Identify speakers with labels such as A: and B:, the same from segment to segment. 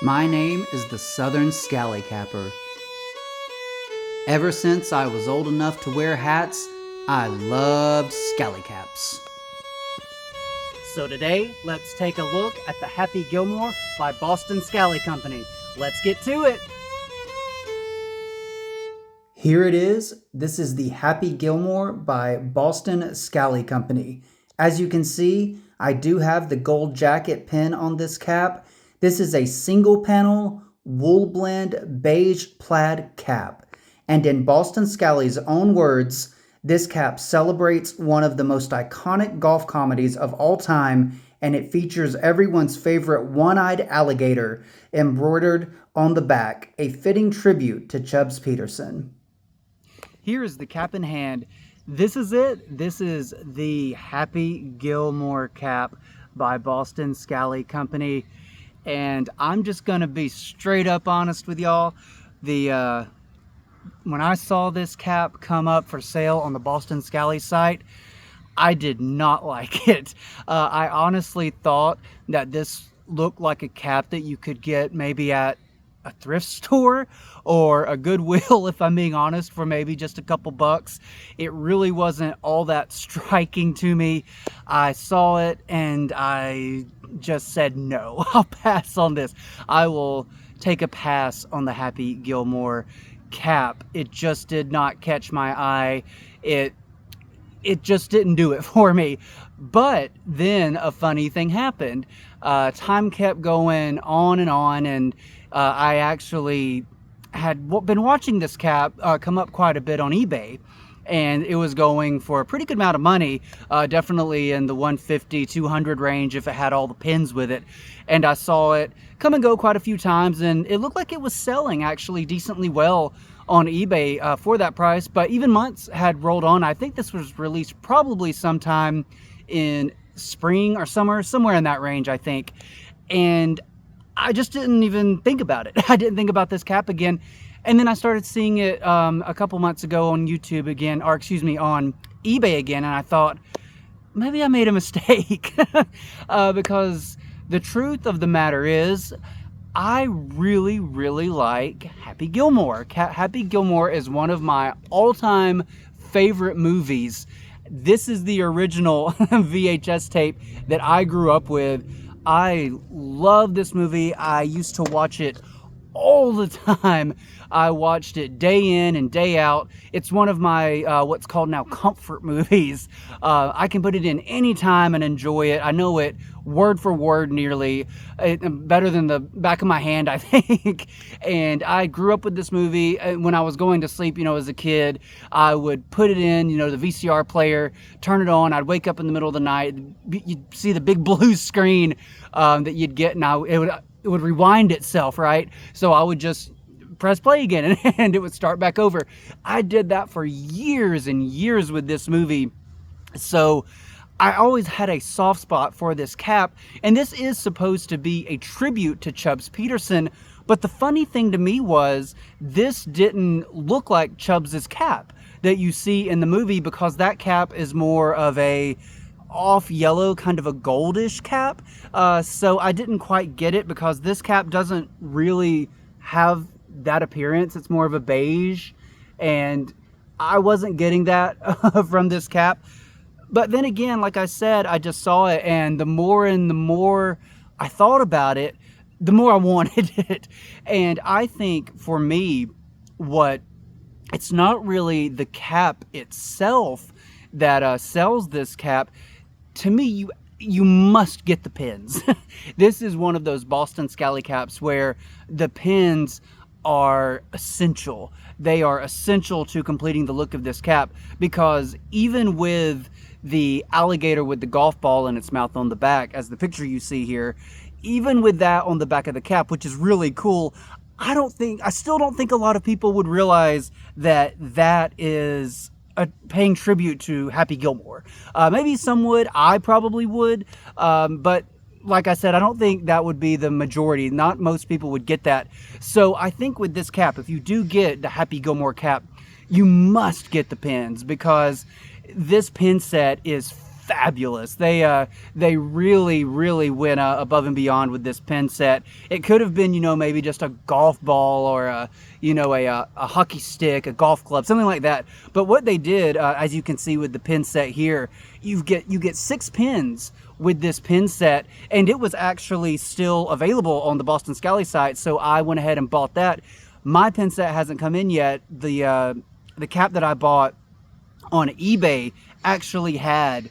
A: My name is the Southern Scallycapper. Ever since I was old enough to wear hats, I loved scallycaps.
B: So today, let's take a look at the Happy Gilmore by Boston Scally Company. Let's get to it!
A: Here it is. This is the Happy Gilmore by Boston Scally Company. As you can see, I do have the gold jacket pin on this cap. This is a single panel, wool blend, beige plaid cap. And in Boston Scally's own words, this cap celebrates one of the most iconic golf comedies of all time, and it features everyone's favorite one-eyed alligator embroidered on the back, a fitting tribute to Chubbs Peterson.
B: Here is the cap in hand. This is it. This is the Happy Gilmore cap by Boston Scally Company. And I'm just going to be straight up honest with y'all. When I saw this cap come up for sale on the Boston Scally site, I did not like it. I honestly thought that this looked like a cap that you could get maybe at a thrift store or a Goodwill, if I'm being honest, for maybe just a couple bucks. It really wasn't all that striking to me. I saw it and I just said, no, I'll pass on this. I will take a pass on the Happy Gilmore cap. It just did not catch my eye. It just didn't do it for me. But then a funny thing happened. Time kept going on, and I actually had been watching this cap come up quite a bit on eBay, and it was going for a pretty good amount of money, definitely in the 150, 200 range if it had all the pins with it. And I saw it come and go quite a few times, and it looked like it was selling actually decently well on eBay for that price. But even months had rolled on. I think this was released probably sometime in spring or summer, somewhere in that range, I think. And I just didn't even think about it. I didn't think about this cap again. And then I started seeing it a couple months ago on YouTube again, or excuse me, on eBay again. And I thought, maybe I made a mistake. Because the truth of the matter is, I really, really like Happy Gilmore. Happy Gilmore is one of my all-time favorite movies. This is the original VHS tape that I grew up with. I love this movie. I used to watch it all the time. I watched it day in and day out. It's one of my what's called now comfort movies. I can put it in any time and enjoy it. I know it word for word nearly, better than the back of my hand, I think. And I grew up with this movie. When I was going to sleep, as a kid, I would put it in, the VCR player, turn it on. I'd wake up in the middle of the night. You'd see the big blue screen that you'd get, and it would rewind itself, right? So I would just press play again and it would start back over. I did that for years and years with this movie. So I always had a soft spot for this cap, and this is supposed to be a tribute to Chubbs Peterson. But the funny thing to me was this didn't look like Chubbs's cap that you see in the movie, because that cap is more of a off yellow, kind of a goldish cap. So I didn't quite get it, because this cap doesn't really have that appearance. It's more of a beige, and I wasn't getting that from this cap. But then again, like I said, I just saw it, and the more I thought about it, the more I wanted it. And I think for me, it's not really the cap itself that sells this cap. To me, you must get the pins. This is one of those Boston Scally caps where the pins are essential. They are essential to completing the look of this cap, because even with the alligator with the golf ball in its mouth on the back, as the picture you see here, even with that on the back of the cap, which is really cool, I still don't think a lot of people would realize that that is paying tribute to Happy Gilmore. Maybe some would. I probably would. But like I said, I don't think that would be the majority. Not most people would get that. So I think with this cap, if you do get the Happy Gilmore cap, you must get the pins, because this pin set is fabulous. They really, really went above and beyond with this pin set. It could have been, maybe just a golf ball or a hockey stick, a golf club, something like that. But what they did, as you can see with the pin set here, you get 6 pins with this pin set, and it was actually still available on the Boston Scally site. So I went ahead and bought that. My pin set hasn't come in yet. The cap that I bought on eBay actually had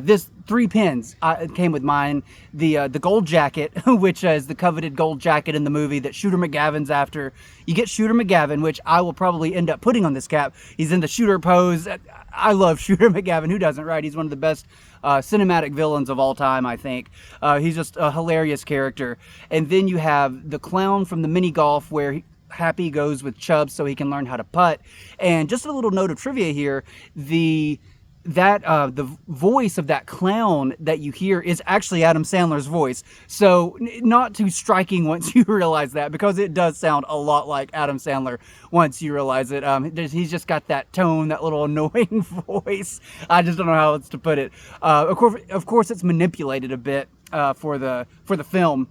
B: this 3 pins. It came with mine. The gold jacket, which is the coveted gold jacket in the movie that Shooter McGavin's after. You get Shooter McGavin, which I will probably end up putting on this cap. He's in the shooter pose. I love Shooter McGavin. Who doesn't, right? He's one of the best cinematic villains of all time, I think. He's just a hilarious character. And then you have the clown from the mini golf where Happy goes with Chubbs so he can learn how to putt. And just a little note of trivia here, the voice of that clown that you hear is actually Adam Sandler's voice. So not too striking once you realize that, because it does sound a lot like Adam Sandler once you realize it. He's just got that tone, that little annoying voice. I just don't know how else to put it. Of course, it's manipulated a bit for the film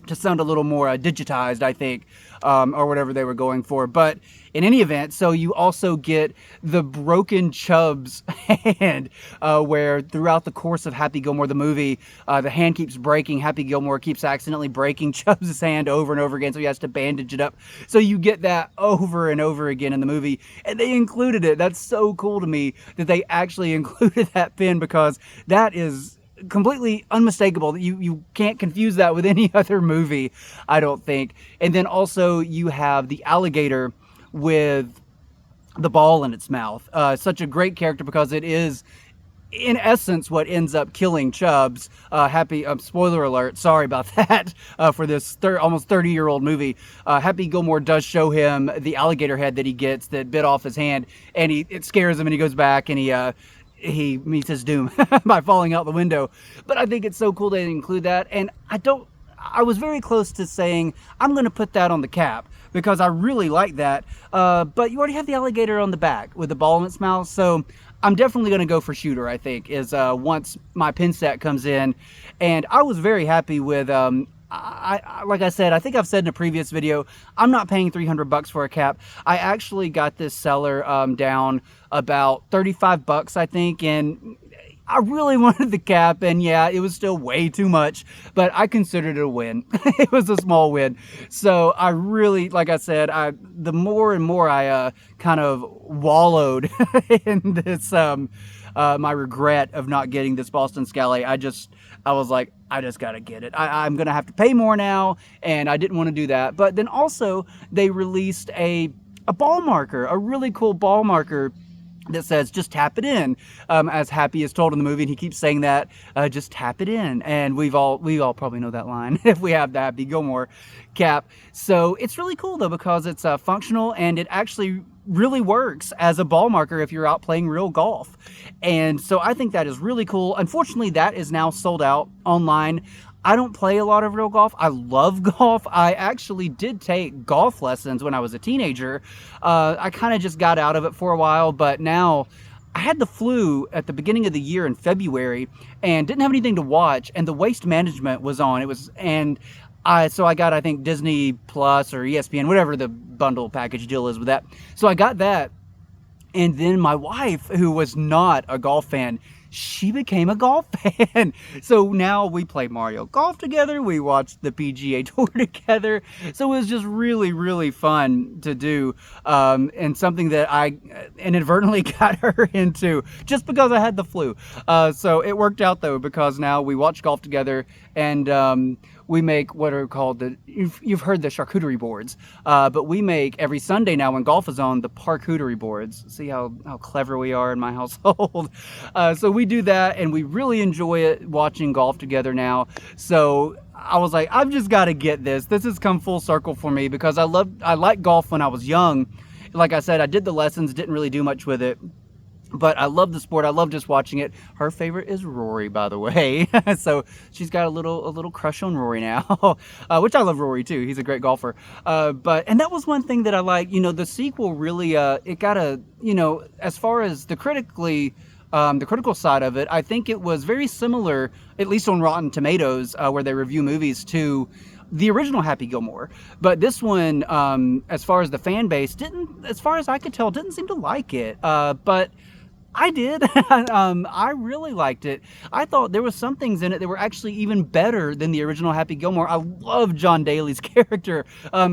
B: to sound a little more digitized, I think, or whatever they were going for. But in any event, so you also get the broken Chubbs hand, where throughout the course of Happy Gilmore, the movie, the hand keeps breaking. Happy Gilmore keeps accidentally breaking Chubbs' hand over and over again, so he has to bandage it up. So you get that over and over again in the movie, and they included it. That's so cool to me that they actually included that pin, because that is completely unmistakable. You can't confuse that with any other movie, I don't think. And then also you have the alligator with the ball in its mouth. Such a great character, because it is in essence what ends up killing Chubbs. Happy, spoiler alert, sorry about that, for this almost 30-year-old movie. Happy Gilmore does show him the alligator head that he gets that bit off his hand, and it scares him, and he goes back and he meets his doom by falling out the window. But I think it's so cool they include that. And I was very close to saying, I'm going to put that on the cap, because I really like that. But you already have the alligator on the back with the ball in its mouth. So I'm definitely going to go for Shooter, I think, is once my pin set comes in. And I was very happy with, like I said, I think I've said in a previous video, I'm not paying $300 for a cap. I actually got this seller down about $35, I think, and I really wanted the cap, and yeah, it was still way too much, but I considered it a win. It was a small win. So I really, like I said, the more and more I kind of wallowed in this, my regret of not getting this Boston Scally, I was like, I just gotta get it. I'm gonna have to pay more now, and I didn't want to do that. But then also they released a ball marker, a really cool ball marker that says just tap it in, as Happy is told in the movie, and he keeps saying that, just tap it in. And we all probably know that line if we have the Happy Gilmore cap. So it's really cool though, because it's functional, and it actually really works as a ball marker if you're out playing real golf. And so I think that is really cool. Unfortunately, that is now sold out online. I don't play a lot of real golf. I love golf. I actually did take golf lessons when I was a teenager. I kind of just got out of it for a while, but now I had the flu at the beginning of the year in February and didn't have anything to watch, and the Waste Management was on. So I got, I think, Disney Plus or ESPN, whatever the bundle package deal is with that. So I got that. And then my wife, who was not a golf fan, she became a golf fan. So now we play Mario Golf together. We watch the PGA Tour together. So it was just really, really fun to do. And something that I inadvertently got her into just because I had the flu. So it worked out though, because now we watch golf together, and we make what are called you've heard the charcuterie boards, but we make every Sunday now when golf is on, the parkouterie boards. See how clever we are in my household. So we do that, and we really enjoy it watching golf together now. So I was like, I've just got to get this. This has come full circle for me, because I liked golf when I was young. Like I said, I did the lessons, didn't really do much with it. But I love the sport. I love just watching it. Her favorite is Rory, by the way. So she's got a little crush on Rory now, which I love Rory too. He's a great golfer. And that was one thing that I like. The sequel really, it got as far as the critically the critical side of it, I think it was very similar, at least on Rotten Tomatoes, where they review movies, to the original Happy Gilmore. But this one, as far as the fan base, didn't, as far as I could tell, didn't seem to like it. But I did. I really liked it. I thought there was some things in it that were actually even better than the original Happy Gilmore. I love John Daly's character,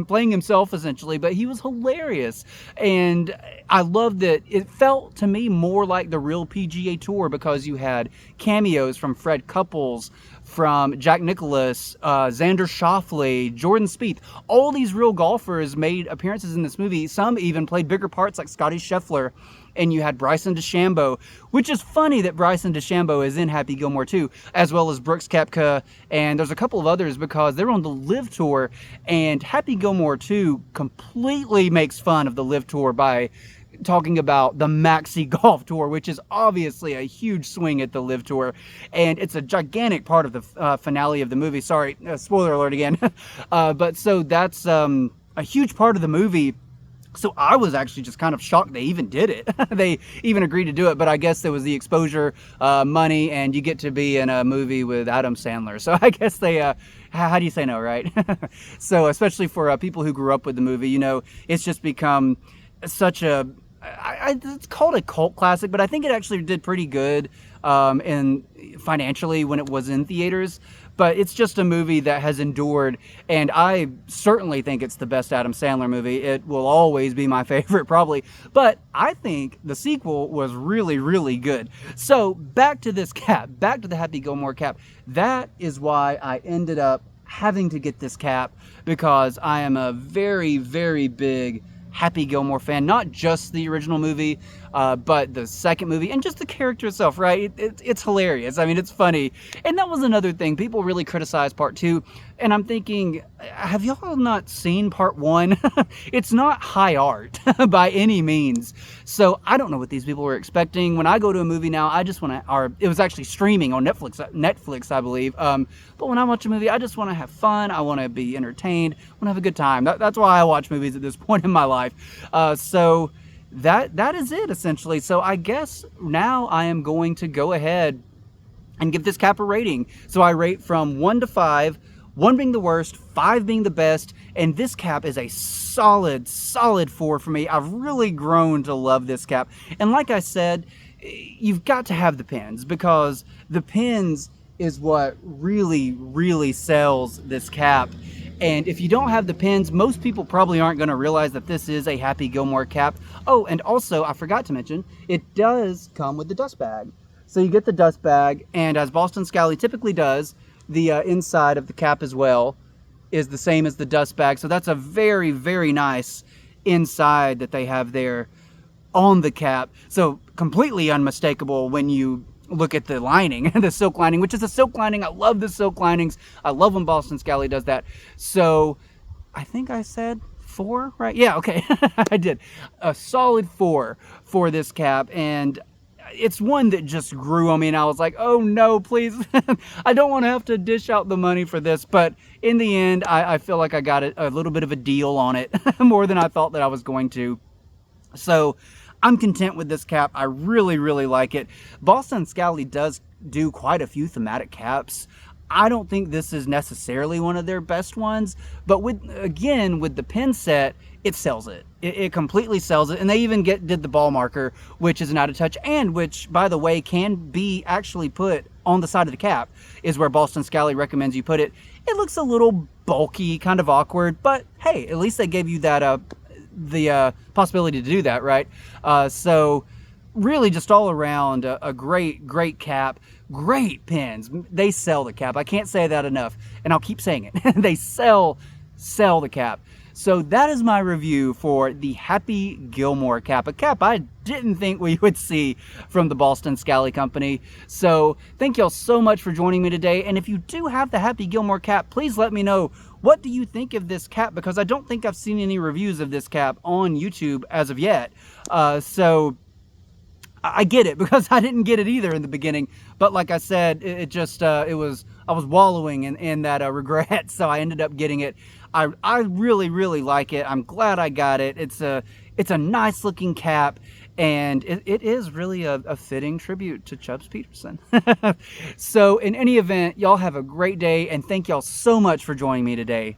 B: playing himself essentially, but he was hilarious. And I loved that it felt to me more like the real PGA Tour, because you had cameos from Fred Couples, from Jack Nicklaus, Xander Schauffele, Jordan Spieth. All these real golfers made appearances in this movie. Some even played bigger parts, like Scotty Scheffler. And you had Bryson DeChambeau, which is funny that Bryson DeChambeau is in Happy Gilmore too, as well as Brooks Koepka, and there's a couple of others, because they're on the Live Tour, and Happy Gilmore 2 completely makes fun of the Live Tour by talking about the Maxi Golf Tour, which is obviously a huge swing at the Live Tour, and it's a gigantic part of the finale of the movie. Sorry, spoiler alert again. But so that's a huge part of the movie. So I was actually just kind of shocked they even did it. They even agreed to do it, but I guess there was the exposure, money, and you get to be in a movie with Adam Sandler. So I guess they, how do you say no, right? So especially for people who grew up with the movie, you know, it's just become such a, it's called a cult classic, but I think it actually did pretty good and financially when it was in theaters. But it's just a movie that has endured, and I certainly think it's the best Adam Sandler movie. It will always be my favorite, probably. But I think the sequel was really, really good. So back to this cap, back to the Happy Gilmore cap. That is why I ended up having to get this cap, because I am a very, very big Happy Gilmore fan. Not just the original movie, but the second movie, and just the character itself, right? It's hilarious. I mean, it's funny. And that was another thing. People really criticized part 2, and I'm thinking, have y'all not seen part 1? It's not high art by any means. So I don't know what these people were expecting. When I go to a movie now, I just want to, or it was actually streaming on Netflix, I believe. But when I watch a movie, I just want to have fun. I want to be entertained. I want to have a good time. That's why I watch movies at this point in my life. So that is it, essentially. So I guess now I am going to go ahead and give this cap a rating. So I rate from 1 to 5, 1 being the worst, 5 being the best, and this cap is a solid 4 for me. I've really grown to love this cap. And like I said, you've got to have the pins, because the pins is what really, really sells this cap. And if you don't have the pins, most people probably aren't going to realize that this is a Happy Gilmore cap. Oh, and also, I forgot to mention, it does come with the dust bag. So you get the dust bag, and as Boston Scally typically does, the inside of the cap as well is the same as the dust bag. So that's a very, very nice inside that they have there on the cap. So completely unmistakable when you look at the lining, the silk lining, which is a silk lining. I love the silk linings. I love when Boston Scally does that. So I think I said 4, right? Yeah, okay. I did. A solid 4 for this cap. And it's one that just grew on me, and I was like, oh no, please. I don't want to have to dish out the money for this. But in the end, I feel like I got a little bit of a deal on it, more than I thought that I was going to. So I'm content with this cap. I really, really like it. Boston Scally does do quite a few thematic caps. I don't think this is necessarily one of their best ones, but with the pin set, it sells it. It completely sells it. And they even did the ball marker, which is an out of touch, and which, by the way, can be actually put on the side of the cap, is where Boston Scally recommends you put it. It looks a little bulky, kind of awkward, but hey, at least they gave you that the possibility to do that, right? So really just all around a great cap, great pins. They sell the cap. I can't say that enough, and I'll keep saying it. They sell the cap. So that is my review for the Happy Gilmore cap, a cap I didn't think we would see from the Boston Scally Company. So thank y'all so much for joining me today. And if you do have the Happy Gilmore cap, please let me know, what do you think of this cap? Because I don't think I've seen any reviews of this cap on YouTube as of yet. So I get it, because I didn't get it either in the beginning. But like I said, I was wallowing in that regret. So I ended up getting it. I really, really like it. I'm glad I got it. It's a nice looking cap, And it is really a fitting tribute to Chubbs Peterson. So in any event, y'all have a great day, and thank y'all so much for joining me today.